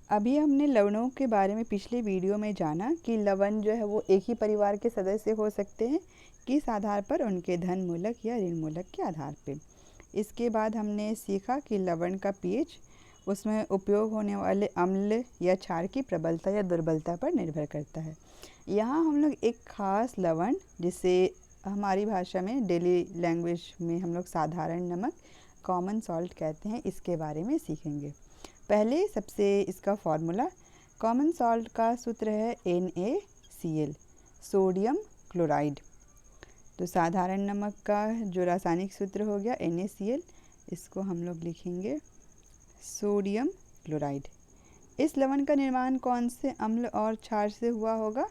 अभी हमने लवणों के बारे में पिछले वीडियो में जाना कि लवण जो है वो एक ही परिवार के सदस्य हो सकते हैं किस आधार पर, उनके धन मूलक या ऋण मूलक के आधार पे। इसके बाद हमने सीखा कि लवण का पीएच उसमें उपयोग होने वाले अम्ल या क्षार की प्रबलता या दुर्बलता पर निर्भर करता है। यहाँ हम लोग एक खास लवण, जिसे हमारी भाषा में डेली लैंग्वेज में हम लोग साधारण नमक कॉमन सॉल्ट कहते हैं, इसके बारे में सीखेंगे। पहले सबसे इसका फॉर्मूला, कॉमन सॉल्ट का सूत्र है NaCl, सोडियम क्लोराइड। तो साधारण नमक का जो रासायनिक सूत्र हो गया NaCl, इसको हम लोग लिखेंगे सोडियम क्लोराइड। इस लवण का निर्माण कौन से अम्ल और क्षार से हुआ होगा?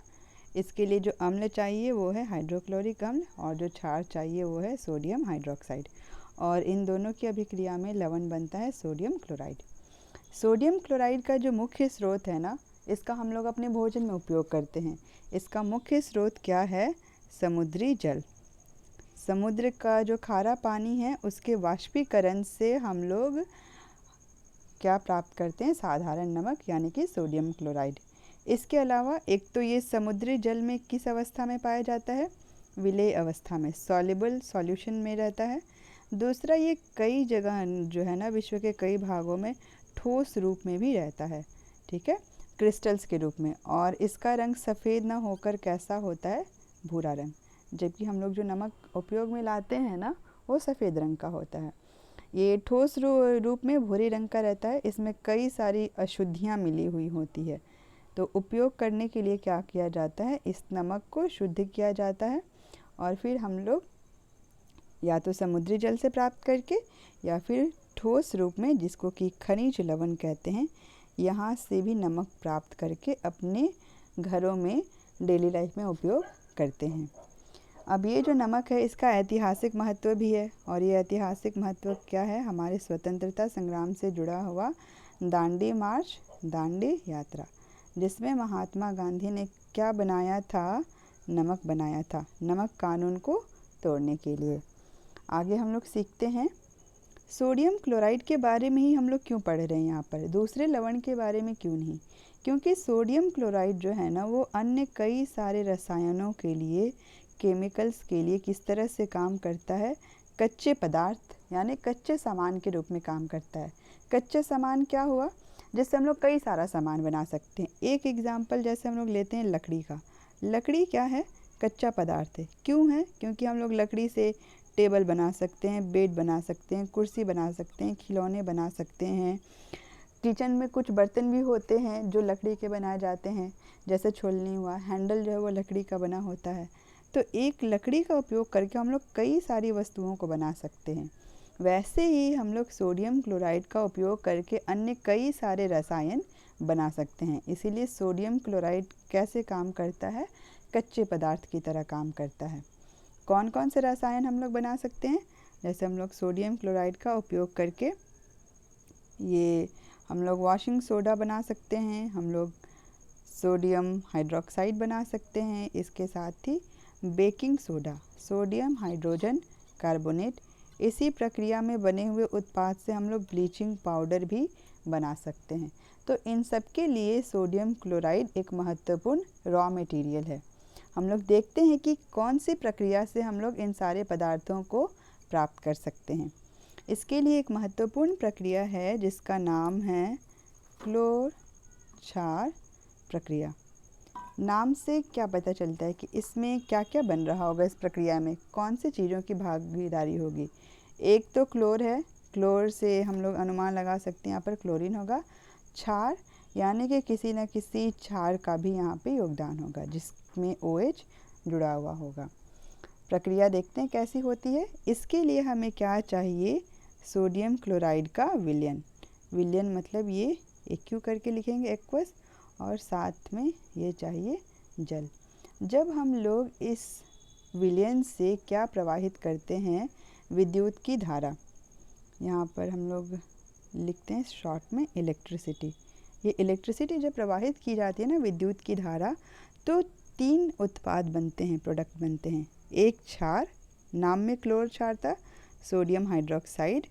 इसके लिए जो अम्ल चाहिए वो है हाइड्रोक्लोरिक अम्ल और जो क्षार चाहिए वो है सोडियम हाइड्रोक्साइड, और इन दोनों की अभिक्रिया में लवण बनता है सोडियम क्लोराइड। सोडियम क्लोराइड का जो मुख्य स्रोत है ना, इसका हम लोग अपने भोजन में उपयोग करते हैं। इसका मुख्य स्रोत क्या है? समुद्री जल। समुद्र का जो खारा पानी है उसके वाष्पीकरण से हम लोग क्या प्राप्त करते हैं? साधारण नमक यानी कि सोडियम क्लोराइड। इसके अलावा एक तो ये समुद्री जल में किस अवस्था में पाया जाता है? विलेय अवस्था में, सॉल्युबल सॉल्यूशन में रहता है। दूसरा, ये कई जगह जो है ना, विश्व के कई भागों में ठोस रूप में भी रहता है, ठीक है, क्रिस्टल्स के रूप में। और इसका रंग सफ़ेद ना होकर कैसा होता है? भूरा रंग। जबकि हम लोग जो नमक उपयोग में लाते हैं ना, वो सफ़ेद रंग का होता है। ये ठोस रूप में भूरे रंग का रहता है। इसमें कई सारी अशुद्धियाँ मिली हुई होती है। तो उपयोग करने के लिए क्या किया जाता है? इस नमक को शुद्ध किया जाता है और फिर हम लोग या तो समुद्री जल से प्राप्त करके या फिर ठोस रूप में, जिसको कि खनिज लवण कहते हैं, यहाँ से भी नमक प्राप्त करके अपने घरों में डेली लाइफ में उपयोग करते हैं। अब ये जो नमक है इसका ऐतिहासिक महत्व भी है, और ये ऐतिहासिक महत्व क्या है? हमारे स्वतंत्रता संग्राम से जुड़ा हुआ दांडी मार्च, दांडी यात्रा, जिसमें महात्मा गांधी ने क्या बनाया था? नमक बनाया था, नमक कानून को तोड़ने के लिए। आगे हम लोग सीखते हैं सोडियम क्लोराइड के बारे में ही हम लोग क्यों पढ़ रहे हैं यहाँ पर, दूसरे लवण के बारे में क्यों नहीं? क्योंकि सोडियम क्लोराइड जो है ना, वो अन्य कई सारे रसायनों के लिए, केमिकल्स के लिए किस तरह से काम करता है? कच्चे पदार्थ यानी कच्चे सामान के रूप में काम करता है। कच्चे सामान क्या हुआ? जिससे हम लोग कई सारा सामान बना सकते हैं। एक एग्जाम्पल जैसे हम लोग लेते हैं लकड़ी का। लकड़ी क्या है? कच्चा पदार्थ है। क्यों है? क्योंकि हम लोग लकड़ी से टेबल बना सकते हैं, बेड बना सकते हैं, कुर्सी बना सकते हैं, खिलौने बना सकते हैं। किचन में कुछ बर्तन भी होते हैं जो लकड़ी के बनाए जाते हैं, जैसे छोलनी हुआ, हैंडल जो है वो लकड़ी का बना होता है। तो एक लकड़ी का उपयोग करके हम लोग कई सारी वस्तुओं को बना सकते हैं। वैसे ही हम लोग सोडियम क्लोराइड का उपयोग करके अन्य कई सारे रसायन बना सकते हैं। इसीलिए सोडियम क्लोराइड कैसे काम करता है? कच्चे पदार्थ की तरह काम करता है। कौन कौन से रसायन हम लोग बना सकते हैं? जैसे हम लोग सोडियम क्लोराइड का उपयोग करके ये हम लोग वॉशिंग सोडा बना सकते हैं, हम लोग सोडियम हाइड्रोक्साइड बना सकते हैं, इसके साथ ही baking soda, sodium hydrogen carbonate, इसी प्रक्रिया में बने हुए उत्पाद से हम लोग ब्लीचिंग पाउडर भी बना सकते हैं। तो इन सब के लिए सोडियम क्लोराइड एक महत्वपूर्ण रॉ मटेरियल है। हम लोग देखते हैं कि कौन सी प्रक्रिया से हम लोग इन सारे पदार्थों को प्राप्त कर सकते हैं। इसके लिए एक महत्वपूर्ण प्रक्रिया है जिसका नाम है क्लोर क्षार प्रक्रिया। नाम से क्या पता चलता है कि इसमें क्या क्या बन रहा होगा? इस प्रक्रिया में कौन सी चीज़ों की भागीदारी होगी? एक तो क्लोर है, क्लोर से हम लोग अनुमान लगा सकते हैं यहाँ पर क्लोरीन होगा। क्षार यानी कि किसी न किसी क्षार का भी यहाँ पे योगदान होगा, जिसमें OH जुड़ा हुआ होगा। प्रक्रिया देखते हैं कैसी होती है। इसके लिए हमें क्या चाहिए? सोडियम क्लोराइड का विलयन। विलयन मतलब ये एक्यू करके लिखेंगे, एक्वस, और साथ में ये चाहिए जल। जब हम लोग इस विलयन से क्या प्रवाहित करते हैं? विद्युत की धारा। यहाँ पर हम लोग लिखते हैं शॉर्ट में इलेक्ट्रिसिटी। ये इलेक्ट्रिसिटी जब प्रवाहित की जाती है ना, विद्युत की धारा, तो 3 उत्पाद बनते हैं, प्रोडक्ट बनते हैं। एक क्षार, नाम में क्लोर क्षार था, सोडियम हाइड्रोक्साइड।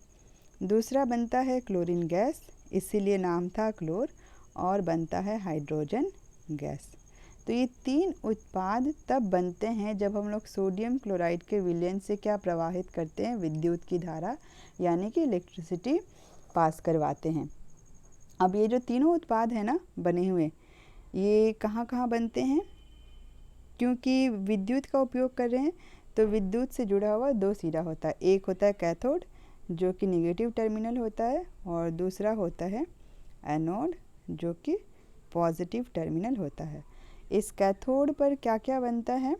दूसरा बनता है क्लोरीन गैस, इसीलिए नाम था क्लोर। और बनता है हाइड्रोजन गैस। तो ये 3 उत्पाद तब बनते हैं जब हम लोग सोडियम क्लोराइड के विलयन से क्या प्रवाहित करते हैं, विद्युत की धारा यानी कि इलेक्ट्रिसिटी पास करवाते हैं। अब ये जो तीनों उत्पाद हैं ना बने हुए, ये कहाँ कहाँ बनते हैं, क्योंकि विद्युत का उपयोग कर रहे हैं तो विद्युत से जुड़ा हुआ 2 सिरा होता है। एक होता है कैथोड जो कि नेगेटिव टर्मिनल होता है और दूसरा होता है एनोड जो कि पॉजिटिव टर्मिनल होता है। इस कैथोड पर क्या क्या बनता है,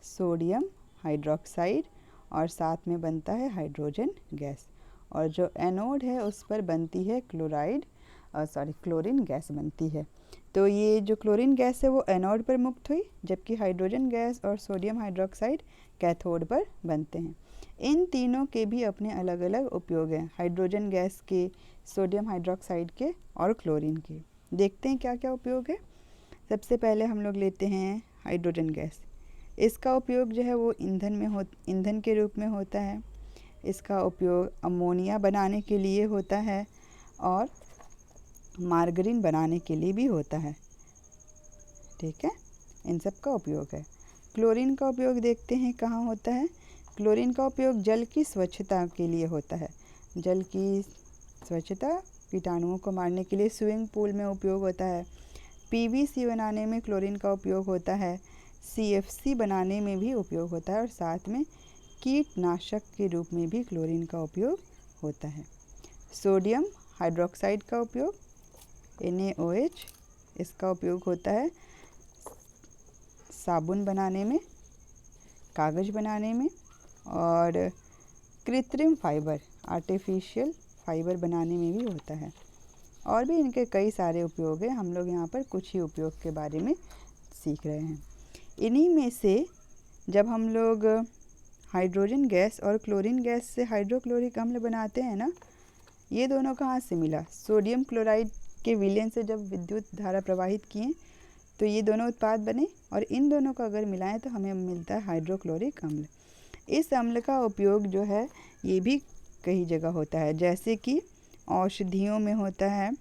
सोडियम हाइड्रोक्साइड और साथ में बनता है हाइड्रोजन गैस। और जो एनोड है उस पर बनती है क्लोरीन गैस बनती है। तो ये जो क्लोरीन गैस है वो एनोड पर मुक्त हुई, जबकि हाइड्रोजन गैस और सोडियम हाइड्रोक्साइड कैथोड पर बनते हैं। इन तीनों के भी अपने अलग अलग उपयोग हैं, हाइड्रोजन गैस के, सोडियम हाइड्रोक्साइड के और क्लोरीन के। देखते हैं क्या क्या उपयोग है। सबसे पहले हम लोग लेते हैं हाइड्रोजन गैस। इसका उपयोग जो है वो ईंधन के रूप में होता है। इसका उपयोग अमोनिया बनाने के लिए होता है और मार्गरीन बनाने के लिए भी होता है। ठीक है, इन सब का उपयोग है। क्लोरीन का उपयोग देखते हैं कहाँ होता है। क्लोरीन का उपयोग जल की स्वच्छता के लिए होता है। जल की स्वच्छता, कीटाणुओं को मारने के लिए स्विमिंग पूल में उपयोग होता है। पीवीसी बनाने में क्लोरीन का उपयोग होता है। सीएफसी बनाने में भी उपयोग होता है और साथ में कीटनाशक के रूप में भी क्लोरीन का उपयोग होता है। सोडियम हाइड्रोक्साइड का उपयोग NaOH, इसका उपयोग होता है साबुन बनाने में, कागज़ बनाने में और कृत्रिम फाइबर आर्टिफिशियल फाइबर बनाने में भी होता है। और भी इनके कई सारे उपयोग हैं, हम लोग यहाँ पर कुछ ही उपयोग के बारे में सीख रहे हैं। इन्हीं में से जब हम लोग हाइड्रोजन गैस और क्लोरीन गैस से हाइड्रोक्लोरिक अम्ल बनाते हैं ना, ये दोनों कहाँ से मिला, सोडियम क्लोराइड के विलयन से जब विद्युत धारा प्रवाहित किए तो ये दोनों उत्पाद बने और इन दोनों को अगर मिलाएं तो हमें मिलता है हाइड्रोक्लोरिक अम्ल। इस अम्ल का उपयोग जो है ये भी कई जगह होता है, जैसे कि औषधियों में होता है।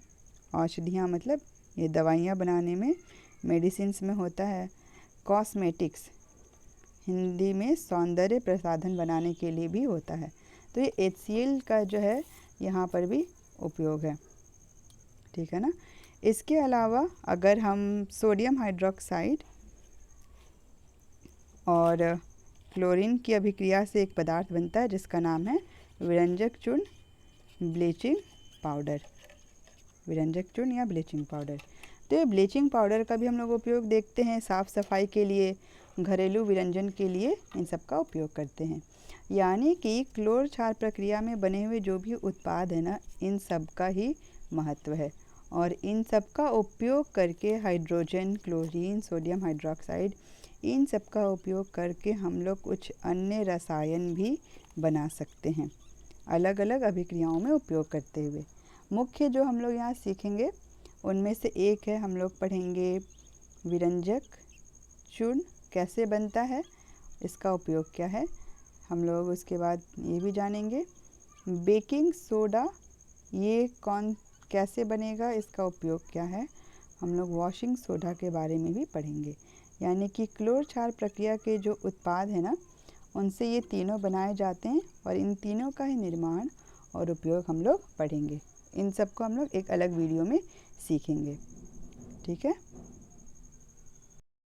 औषधियाँ मतलब ये दवाइयाँ बनाने में, मेडिसिन्स में होता है। कॉस्मेटिक्स हिंदी में सौंदर्य प्रसाधन बनाने के लिए भी होता है। तो ये HCl का जो है यहाँ पर भी उपयोग है। ठीक है ना। इसके अलावा अगर हम सोडियम हाइड्रोक्साइड और क्लोरीन की अभिक्रिया से एक पदार्थ बनता है जिसका नाम है विरंजक चूर्ण, ब्लीचिंग पाउडर, विरंजक चूर्ण या ब्लीचिंग पाउडर। तो ये ब्लीचिंग पाउडर का भी हम लोग उपयोग देखते हैं, साफ़ सफाई के लिए, घरेलू विरंजन के लिए इन सब का उपयोग करते हैं। यानी कि क्लोर क्षार प्रक्रिया में बने हुए जो भी उत्पाद है ना, इन सब का ही महत्व है और इन सब का उपयोग करके हाइड्रोजन, क्लोरीन, सोडियम हाइड्रोक्साइड, इन सब का उपयोग करके हम लोग कुछ अन्य रसायन भी बना सकते हैं, अलग अलग अभिक्रियाओं में उपयोग करते हुए। मुख्य जो हम लोग यहाँ सीखेंगे उनमें से एक है, हम लोग पढ़ेंगे विरंजक चूर्ण कैसे बनता है, इसका उपयोग क्या है। हम लोग उसके बाद ये भी जानेंगे बेकिंग सोडा, ये कैसे बनेगा, इसका उपयोग क्या है। हम लोग वॉशिंग सोडा के बारे में भी पढ़ेंगे। यानी कि क्लोर क्षार प्रक्रिया के जो उत्पाद हैं ना, उनसे ये तीनों बनाए जाते हैं और इन तीनों का ही निर्माण और उपयोग हम लोग पढ़ेंगे। इन सब को हम लोग एक अलग वीडियो में सीखेंगे। ठीक है।